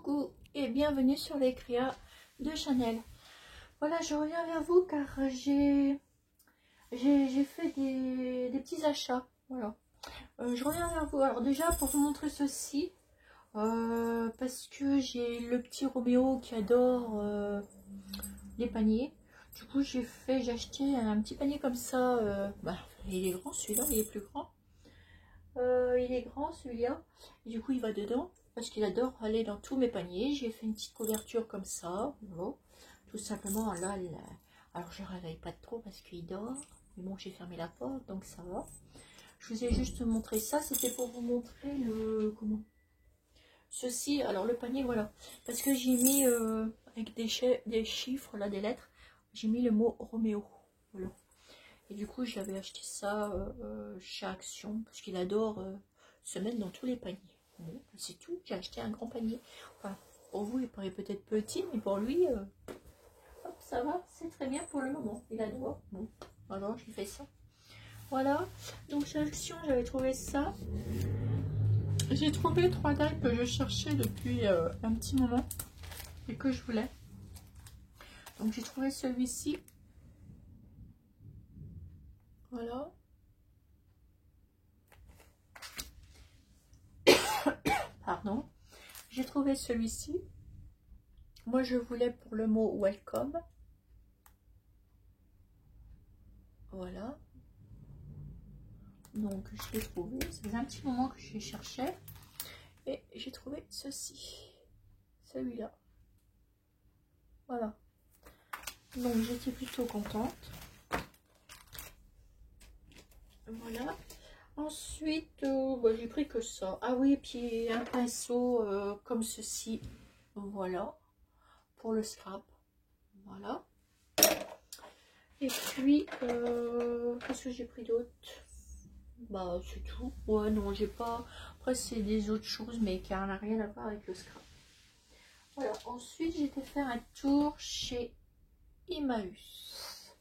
Coucou et bienvenue sur les créas de Chanel. Voilà, je reviens vers vous car j'ai fait des petits achats. Voilà, je reviens vers vous. Alors déjà pour vous montrer ceci, parce que j'ai le petit Roméo qui adore les paniers. Du coup j'ai acheté un petit panier comme ça. Il est grand celui-là, il est plus grand. Il est grand celui-là. Du coup il va dedans. Parce qu'il adore aller dans tous mes paniers. J'ai fait une petite couverture comme ça. Voilà. Tout simplement, là, alors je ne réveille pas trop parce qu'il dort. Mais bon, j'ai fermé la porte, donc ça va. Je vous ai juste montré ça. C'était pour vous montrer le... Comment? Ceci, alors le panier, voilà. Parce que j'ai mis, avec des chiffres, là, des lettres, j'ai mis le mot Roméo. Voilà. Et du coup, j'avais acheté ça chez Action. Parce qu'il adore se mettre dans tous les paniers. Bon, c'est tout, j'ai acheté un grand panier. Enfin, pour vous, il paraît peut-être petit, mais pour lui, hop, ça va, c'est très bien pour le moment. Il adore. Bon, alors j'ai fait ça. Voilà, donc chez Action, j'avais trouvé ça. J'ai trouvé 3 tailles que je cherchais depuis un petit moment et que je voulais. Donc j'ai trouvé celui-ci. Voilà. Pardon. J'ai trouvé celui-ci. Moi, je voulais pour le mot welcome. Voilà. Donc, je l'ai trouvé. Ça faisait un petit moment que je cherchais. Et j'ai trouvé ceci. Celui-là. Voilà. Donc, j'étais plutôt contente. Voilà. Ensuite, j'ai pris que ça. Ah oui, et puis un pinceau comme ceci. Voilà. Pour le scrap. Voilà. Et puis, qu'est-ce que j'ai pris d'autre? Bah, c'est tout. Ouais, non, j'ai pas... Après, c'est des autres choses, mais qui n'ont rien à voir avec le scrap. Voilà. Ensuite, j'ai été faire un tour chez Emmaüs.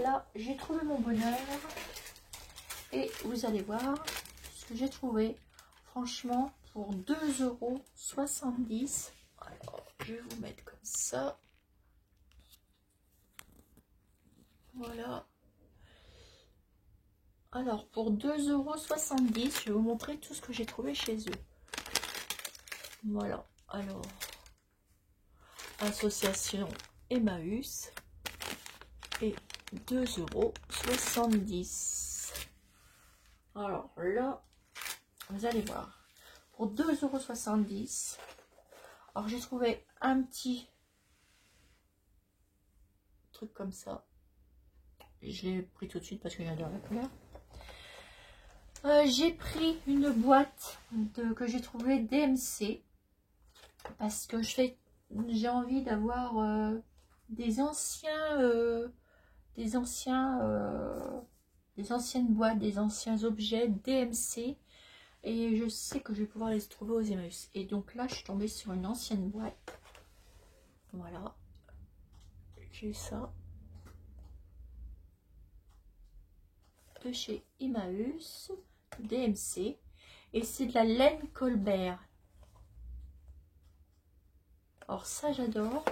Là, j'ai trouvé mon bonheur. Et vous allez voir ce que j'ai trouvé. Franchement, pour 2,70 €. Alors, je vais vous mettre comme ça. Voilà. Alors, pour 2,70 €, je vais vous montrer tout ce que j'ai trouvé chez eux. Voilà. Alors, association Emmaüs. Et 2,70 €. Alors là, vous allez voir. Pour 2,70 €. Alors, j'ai trouvé un petit truc comme ça. Je l'ai pris tout de suite parce que j'adore la couleur. J'ai pris une boîte que j'ai trouvé DMC parce que j'ai envie d'avoir des anciennes boîtes, des anciens objets DMC, et je sais que je vais pouvoir les trouver aux Emmaüs. Et donc là, je suis tombée sur une ancienne boîte. Voilà, j'ai ça de chez Emmaüs. DMC, et c'est de la laine Colbert. Alors ça j'adore,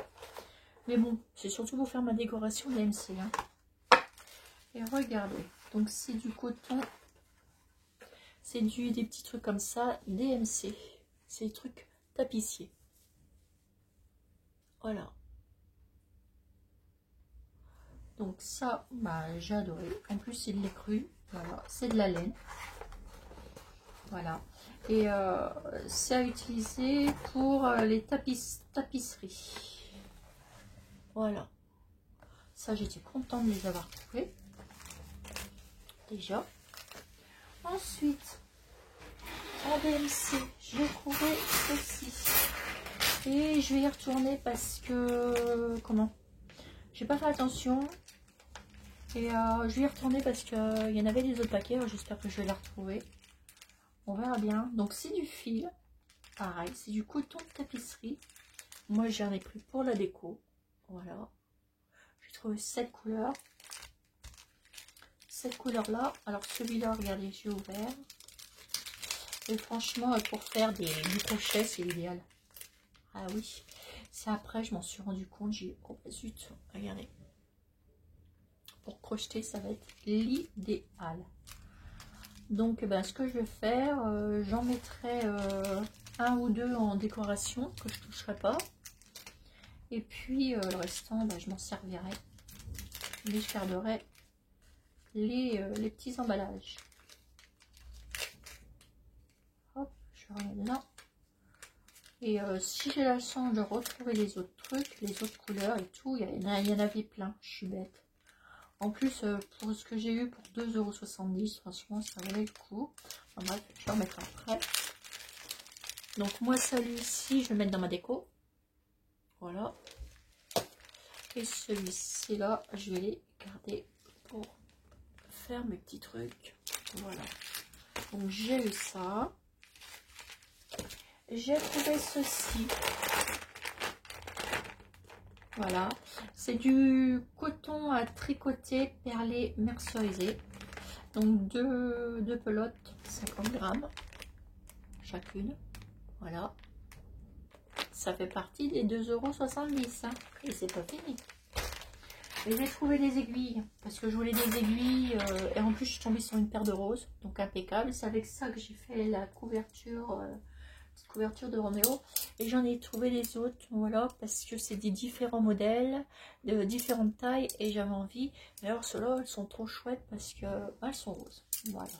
mais bon, c'est surtout pour faire ma décoration DMC, hein. Et regardez, donc c'est du coton, c'est des petits trucs comme ça, DMC, c'est des trucs tapissiers. Voilà, donc ça, bah, j'ai adoré. En plus c'est de lait cru. Voilà, c'est de la laine. Voilà, et c'est à utiliser pour les tapisseries. Voilà, ça j'étais contente de les avoir trouvés déjà. Ensuite, en DMC, j'ai trouvé ceci et je vais y retourner parce que j'ai pas fait attention, et je vais y retourner parce que il y en avait des autres paquets. J'espère que je vais les retrouver. On verra bien. Donc c'est du fil, pareil, c'est du coton de tapisserie. Moi j'en ai pris pour la déco. Voilà, j'ai trouvé cette couleur là. Alors celui-là, regardez, j'ai ouvert, et franchement pour faire du crochet c'est idéal. Ah oui, c'est après, je m'en suis rendu compte. J'ai oh zut, regardez. Pour crocheter, ça va être l'idéal. Donc, ben, ce que je vais faire, j'en mettrai un ou deux en décoration que je ne toucherai pas. Et puis, le restant, ben, je m'en servirai. Mais je garderai les petits emballages. Hop, je remets dedans. Et si j'ai la chance de retrouver les autres trucs, les autres couleurs et tout, il y en avait plein, je suis bête. En plus, pour ce que j'ai eu pour 2,70 €, franchement, ça valait le coup. Enfin, bref, je vais en mettre après. Donc moi, celui-ci, je vais le mettre dans ma déco. Voilà. Et celui-ci là, je vais les garder pour faire mes petits trucs. Voilà. Donc j'ai eu ça. J'ai trouvé ceci. Voilà. C'est du coton à tricoter perlé mercerisé. Donc deux pelotes, 50 grammes chacune. Voilà. Ça fait partie des 2,70 €. Hein. Et c'est pas fini. Et j'ai trouvé des aiguilles. Parce que je voulais des aiguilles. Et en plus, je suis tombée sur une paire de roses. Donc impeccable. C'est avec ça que j'ai fait la couverture. Petite couverture de Roméo. Et j'en ai trouvé les autres. Voilà. Parce que c'est des différents modèles. De différentes tailles. Et j'avais envie. Et alors, ceux-là, elles sont trop chouettes. Parce que elles sont roses. Voilà.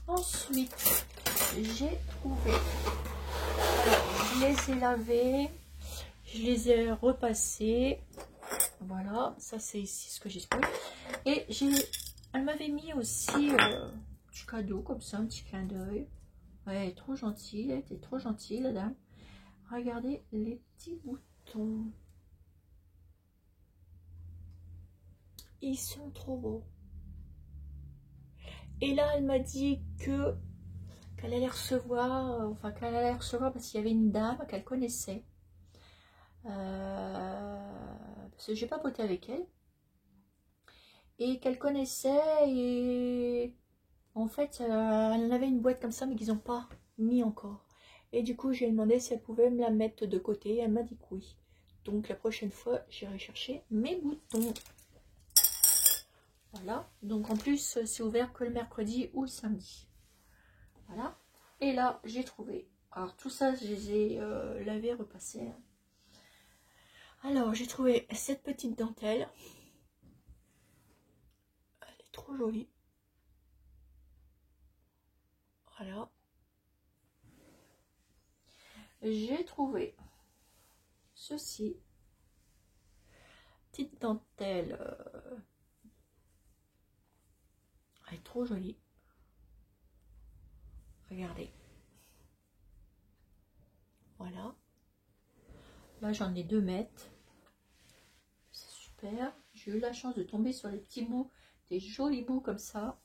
Ensuite, j'ai trouvé. Alors, je les ai lavés. Je les ai repassés. Voilà, ça c'est ici ce que j'ai trouvé. Et elle m'avait mis aussi du cadeau comme ça, un petit clin d'œil. Ouais, elle est trop gentille, elle était trop gentille la dame. Regardez les petits boutons. Ils sont trop beaux. Et là, elle m'a dit qu'elle allait recevoir, qu'elle allait recevoir parce qu'il y avait une dame qu'elle connaissait. Parce que j'ai pas poté avec elle. Et qu'elle connaissait et en fait elle en avait une boîte comme ça mais qu'ils n'ont pas mis encore. Et du coup j'ai demandé si elle pouvait me la mettre de côté. Elle m'a dit que oui. Donc la prochaine fois j'irai chercher mes boutons. Voilà. Donc en plus c'est ouvert que le mercredi ou le samedi. Voilà. Et là j'ai trouvé. Alors tout ça je les ai lavés, repassés. Alors j'ai trouvé cette petite dentelle. Elle est trop jolie. Voilà. J'ai trouvé ceci. Petite dentelle. Elle est trop jolie. Regardez. Voilà. Là, j'en ai 2 mètres. C'est super. J'ai eu la chance de tomber sur les petits bouts, des jolis bouts comme ça.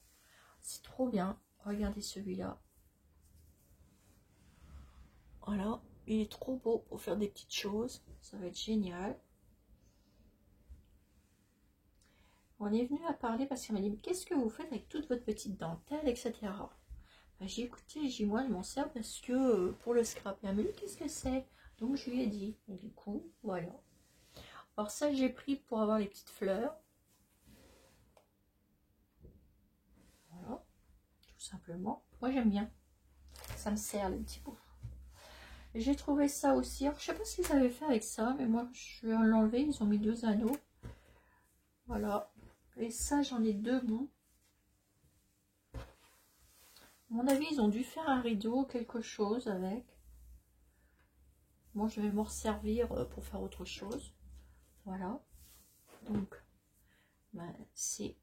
C'est trop bien. Regardez celui-là. Voilà. Il est trop beau pour faire des petites choses. Ça va être génial. On est venu à parler parce qu'elle m'a dit, mais qu'est-ce que vous faites avec toute votre petite dentelle, etc. Ben, j'ai écouté, j'ai dit, moi, je m'en sers parce que pour le scrap. Elle m'a dit, qu'est-ce que c'est? Donc, je lui ai dit. Et du coup, voilà. Alors, ça, j'ai pris pour avoir les petites fleurs. Voilà. Tout simplement. Moi, j'aime bien. Ça me sert, les petits bouts. J'ai trouvé ça aussi. Alors, je sais pas ce qu'ils avaient fait avec ça, mais moi, je vais l'enlever. Ils ont mis 2 anneaux. Voilà. Et ça, j'en ai 2 bouts. À mon avis, ils ont dû faire un rideau, quelque chose avec. Moi, je vais m'en servir pour faire autre chose. Voilà. Donc, ben, c'est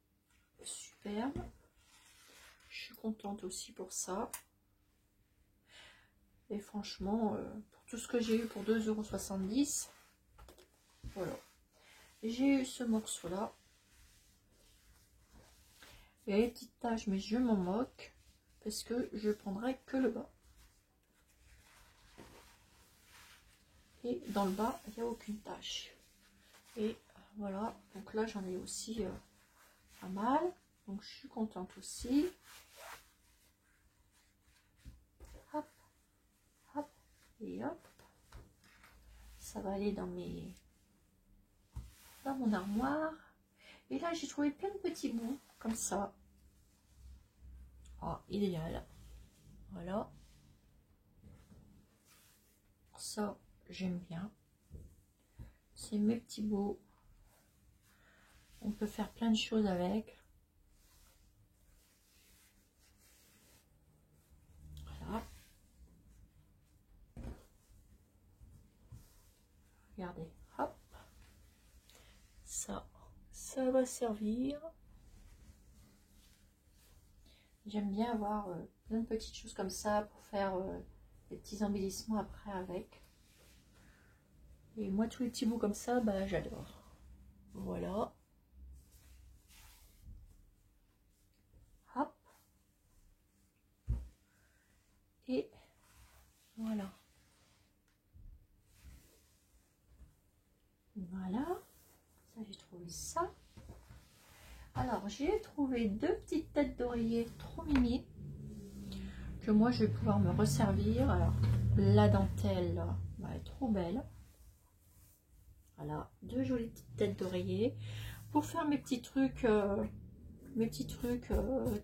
superbe. Je suis contente aussi pour ça. Et franchement, pour tout ce que j'ai eu pour 2,70 €, voilà. J'ai eu ce morceau-là. Il y a des petites taches, mais je m'en moque. Parce que je prendrai que le bas. Et dans le bas, il n'y a aucune tache. Et voilà. Donc là, j'en ai aussi pas mal. Donc je suis contente aussi. Hop, hop, et hop. ça va aller dans mon armoire. Et là, j'ai trouvé plein de petits bouts, comme ça. Oh, idéal. Voilà. Ça, j'aime bien. C'est mes petits bouts. On peut faire plein de choses avec. Voilà. Regardez. Hop. Ça va servir. J'aime bien avoir plein de petites choses comme ça pour faire des petits embellissements après avec. Et moi, tous les petits bouts comme ça, bah, j'adore. Voilà. Hop. Et voilà. Voilà. Ça, j'ai trouvé ça. Alors, j'ai trouvé deux petites têtes d'oreiller trop mimi que moi, je vais pouvoir me resservir. Alors, la dentelle, bah, elle est trop belle. Voilà, deux jolies petites têtes d'oreiller pour faire mes petits trucs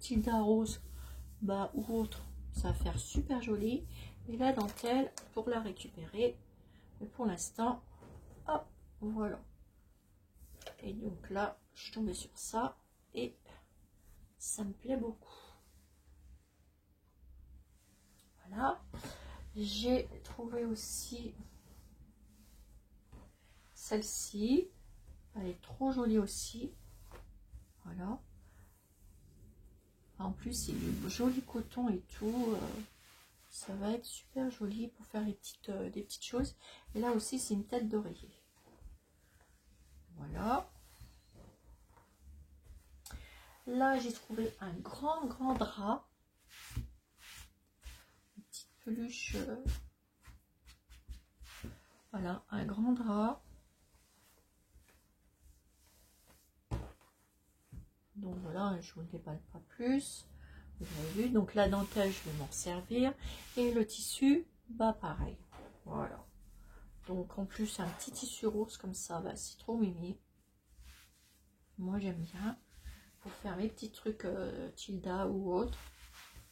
Tilda rose, bah, ou autre. Ça va faire super joli. Et la dentelle pour la récupérer. Mais pour l'instant, hop, voilà. Et donc là, je suis tombée sur ça et ça me plaît beaucoup. Voilà. J'ai trouvé aussi celle-ci. Elle est trop jolie aussi. Voilà. En plus, c'est du joli coton et tout. Ça va être super joli pour faire des petites choses. Et là aussi, c'est une tête d'oreiller. Voilà. Là, j'ai trouvé un grand drap. Une petite peluche. Voilà, un grand drap. Donc voilà, je vous le déballe pas plus. Vous avez vu, donc la dentelle, je vais m'en servir. Et le tissu, bah pareil. Voilà. Donc en plus, un petit tissu rose comme ça, bah, c'est trop mimi. Moi, j'aime bien. Pour faire mes petits trucs Tilda ou autre.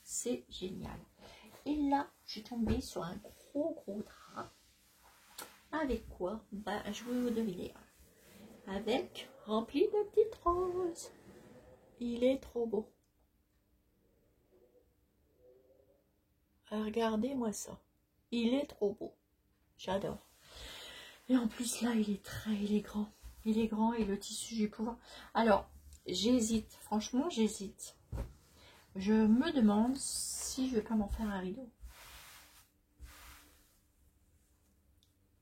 C'est génial. Et là, je suis tombée sur un gros drap. Avec quoi? Bah, je vais vous deviner. Avec rempli de petites roses. Il est trop beau. Regardez-moi ça. Il est trop beau. J'adore. Et en plus, là, il est grand. Il est grand et le tissu, je vais pouvoir... Alors, j'hésite. Franchement, j'hésite. Je me demande si je vais pas m'en faire un rideau.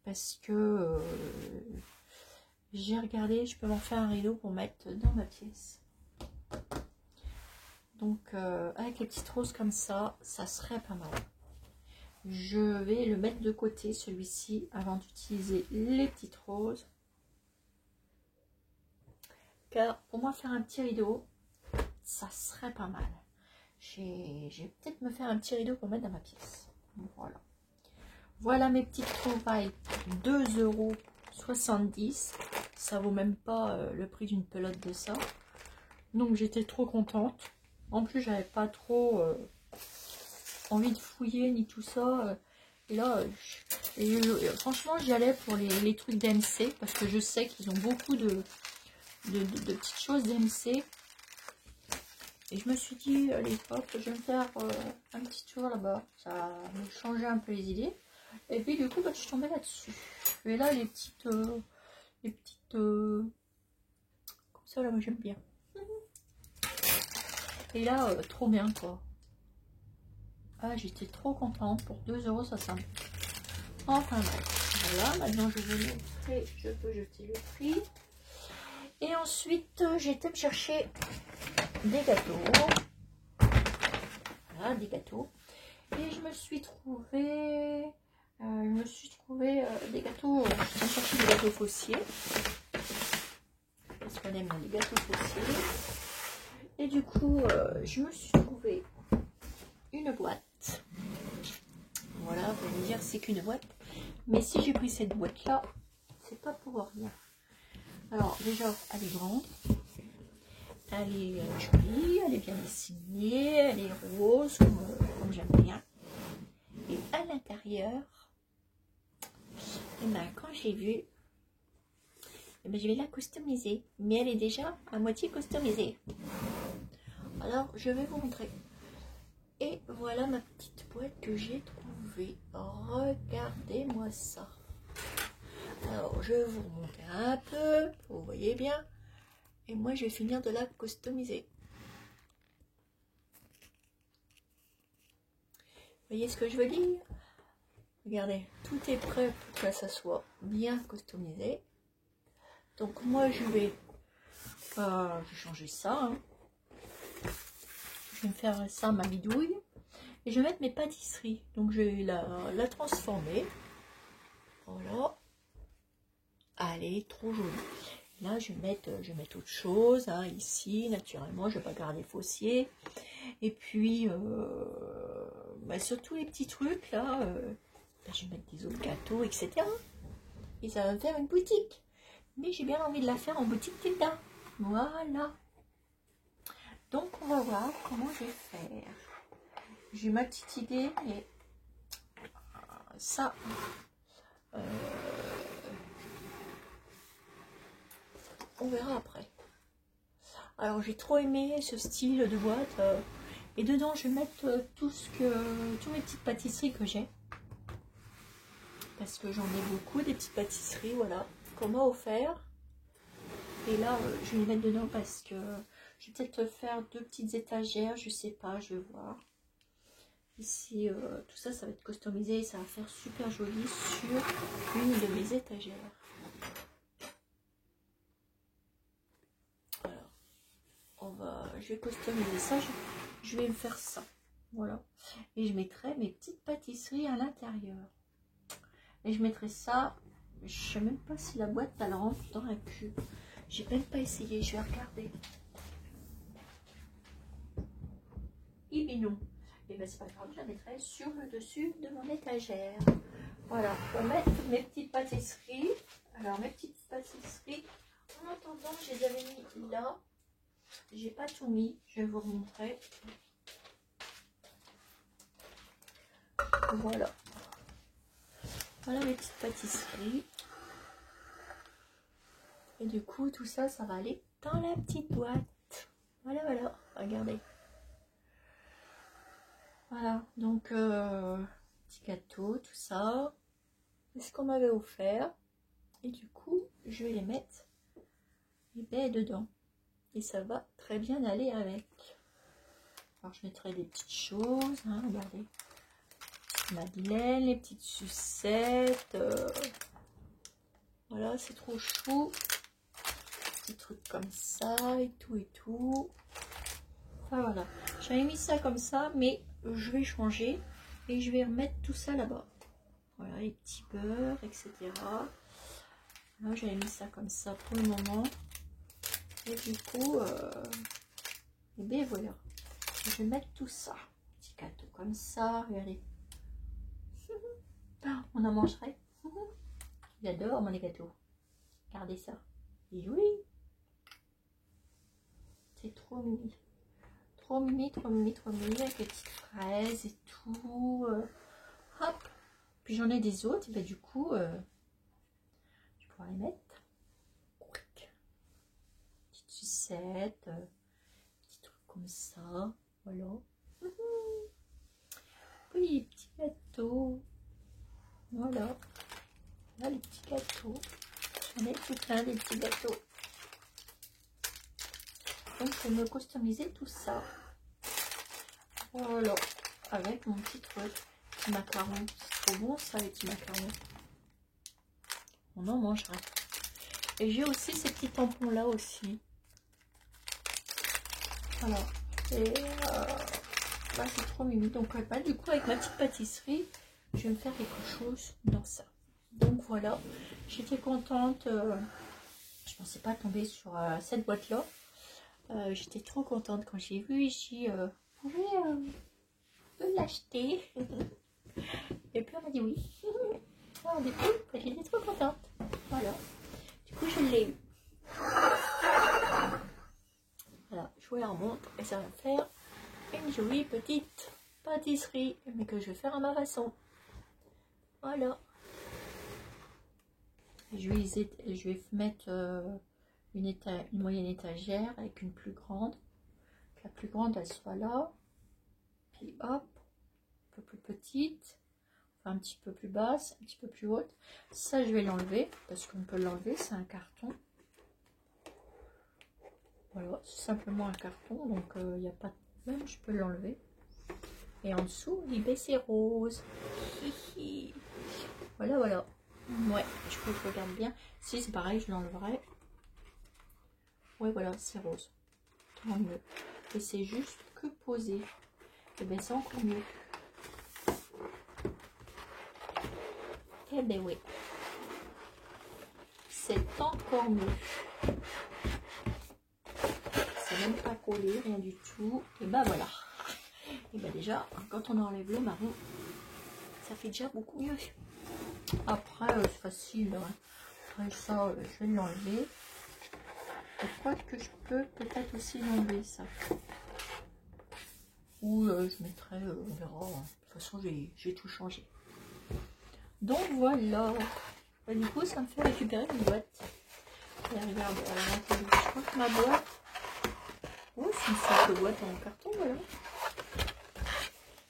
Parce que j'ai regardé, je peux m'en faire un rideau pour mettre dans ma pièce. Donc, avec les petites roses comme ça serait pas mal. Je vais le mettre de côté, celui-ci, avant d'utiliser les petites roses. Car pour moi, faire un petit rideau, ça serait pas mal. Je vais peut-être me faire un petit rideau pour mettre dans ma pièce. Voilà. Voilà mes petites trouvailles. 2,70 €. Ça vaut même pas le prix d'une pelote de ça. Donc j'étais trop contente. En plus, j'avais pas trop envie de fouiller ni tout ça. Et là, franchement, j'y allais pour les trucs d'MC parce que je sais qu'ils ont beaucoup de petites choses d'MC. Et je me suis dit, allez hop, je vais me faire un petit tour là-bas. Ça me changeait un peu les idées. Et puis du coup, bah, je suis tombée là-dessus. Et là, les petites comme ça, là, moi j'aime bien. Et là, trop bien quoi. Ah, j'étais trop contente pour 2,60 €. Enfin bref, voilà, maintenant je vais montrer, je peux jeter le prix. Et ensuite, j'ai été me chercher des gâteaux. Voilà, des gâteaux. Et je me suis trouvé des gâteaux. Je vais chercher des gâteaux Fossier. Parce qu'on aime les gâteaux Fossier. Et du coup, je me suis trouvé une boîte. Voilà, vous dire c'est qu'une boîte. Mais si j'ai pris cette boîte-là, c'est pas pour rien. Alors déjà, elle est grande. Elle est jolie, elle est bien dessinée, elle est rose, comme j'aime bien. Et à l'intérieur, et ben, quand j'ai vu, et ben, je vais la customiser. Mais elle est déjà à moitié customisée. Alors, je vais vous montrer. Et voilà ma petite boîte que j'ai trouvée. Regardez-moi ça. Alors, je vais vous remonter un peu, vous voyez bien. Et moi, je vais finir de la customiser. Vous voyez ce que je veux dire? Regardez, tout est prêt pour que ça soit bien customisé. Donc moi, je vais changer ça. Hein. Je vais me faire ça, ma bidouille. Et je vais mettre mes pâtisseries. Donc je vais la transformer. Voilà. Elle est trop jolie. Là, je vais mettre autre chose. Hein, ici, naturellement, je ne vais pas garder fossier. Et puis, bah, sur tous les petits trucs, là, bah, je vais mettre des autres gâteaux, etc. Et ça va me faire une boutique. Mais j'ai bien envie de la faire en boutique Tilda. Voilà. Donc, on va voir comment je vais faire. J'ai ma petite idée, mais ça... on verra après. Alors j'ai trop aimé ce style de boîte et dedans je vais mettre toutes mes petites pâtisseries que j'ai parce que j'en ai beaucoup des petites pâtisseries, voilà, qu'on m'a offert. Et là je vais les mettre dedans parce que je vais peut-être faire deux petites étagères, je sais pas, je vais voir. Ici tout ça, ça va être customisé et ça va faire super joli sur une de mes étagères. Je vais customiser ça, je vais me faire ça, voilà, et je mettrai mes petites pâtisseries à l'intérieur, et je mettrai ça, je sais même pas si la boîte elle rentre dans la queue, j'ai même pas essayé, je vais regarder. Et bien non, et ben c'est pas grave, je la mettrai sur le dessus de mon étagère. Voilà, pour mettre mes petites pâtisseries. Alors mes petites pâtisseries, en attendant, je les avais mis là. J'ai pas tout mis, je vais vous remontrer. Voilà. Voilà mes petites pâtisseries. Et du coup, tout ça, ça va aller dans la petite boîte. Voilà, voilà. Regardez. Voilà. Donc, petit gâteau, tout ça. C'est ce qu'on m'avait offert. Et du coup, je vais les mettre dedans. Et ça va très bien aller avec. Alors, je mettrai des petites choses. Hein, regardez. Madeleine, les petites sucettes. Voilà, c'est trop chou. Des trucs comme ça et tout et tout. Enfin, voilà. J'avais mis ça comme ça, mais je vais changer. Et je vais remettre tout ça là-bas. Voilà, les petits beurres, etc. Là, j'avais mis ça comme ça pour le moment. Et du coup, et bien voilà. Je vais mettre tout ça. Petit gâteau comme ça, regardez. On en mangerait. J'adore moi les gâteaux. Regardez ça. Et oui. C'est trop mimi. Trop mimi, trop mimi, trop mimi. Avec les petites fraises et tout. Hop. Puis j'en ai des autres. Et ben, du coup, je vais pouvoir les mettre. Petite sucette. Petits trucs comme ça. Voilà. Oui, les petits gâteaux. Voilà. Là, les petits gâteaux. J'en ai tout plein des petits gâteaux. Donc, je vais me customiser tout ça. Voilà. Avec mon petit truc. Petit macaron. C'est trop bon ça, les petits macarons. On en mangera. Et j'ai aussi ces petits tampons là aussi. Voilà. Et là, c'est trop mimi. Donc, bah, du coup, avec ma petite pâtisserie, je vais me faire quelque chose dans ça. Donc voilà, j'étais contente. Je pensais pas tomber sur cette boîte là. J'étais trop contente quand j'ai vu. J'ai pouvez l'acheter. Et puis on m'a dit oui. Alors du coup, j'étais trop contente. Voilà. Du coup, je l'ai eu. Voilà, je vous la remontre et ça va faire une jolie petite pâtisserie, mais que je vais faire à ma façon. Voilà. Je vais mettre une moyenne étagère avec une plus grande. Que la plus grande, elle soit là. Puis hop, un peu plus petite. Enfin, un petit peu plus basse, un petit peu plus haute. Ça, je vais l'enlever parce qu'on peut l'enlever, c'est un carton. Voilà, c'est simplement un carton, donc il n'y a pas de problème, je peux l'enlever. Et en dessous, c'est rose. Hihi. Voilà, voilà. Ouais, je crois que je regarde bien. Si c'est pareil, je l'enleverai. Ouais, voilà, c'est rose. Tant mieux. Et c'est juste que posé. Et bien, c'est encore mieux. Eh ben oui. C'est encore mieux. C'est même pas collé, rien du tout. Et ben voilà. Et ben déjà, quand on enlève le marron, ça fait déjà beaucoup mieux. Après, c'est facile. Hein. Après ça, je vais l'enlever. Je crois que je peux peut-être aussi l'enlever ça. Ou je mettrai, on verra. Hein. De toute façon, j'ai tout changé. Donc voilà. Et du coup, ça me fait récupérer une boîte. Et regarde, je crois que ma boîte. Oh, c'est une simple boîte en carton, voilà.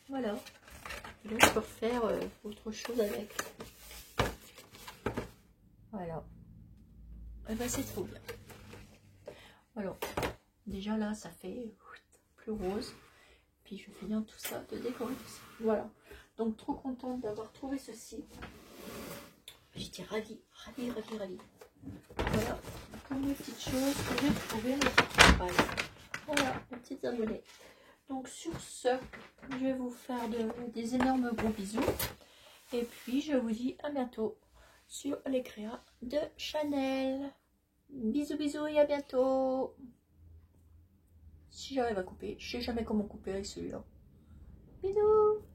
Voilà. Et là, je peux refaire autre chose avec. Voilà. Et ben c'est trop bien. Alors, déjà là, ça fait plus rose. Puis je finis tout ça, de décorer tout ça. Voilà. Donc trop contente d'avoir trouvé ceci. J'étais ravie, ravie, ravie, ravie. Voilà, comme les petites choses que j'ai trouvées, mes petites trouvailles. Voilà, mes petites abonnées. Donc sur ce, je vais vous faire des énormes gros bisous. Et puis je vous dis à bientôt sur les créas de Chanel. Bisous, bisous et à bientôt. Si j'arrive à couper, je sais jamais comment couper avec celui-là. Bisous.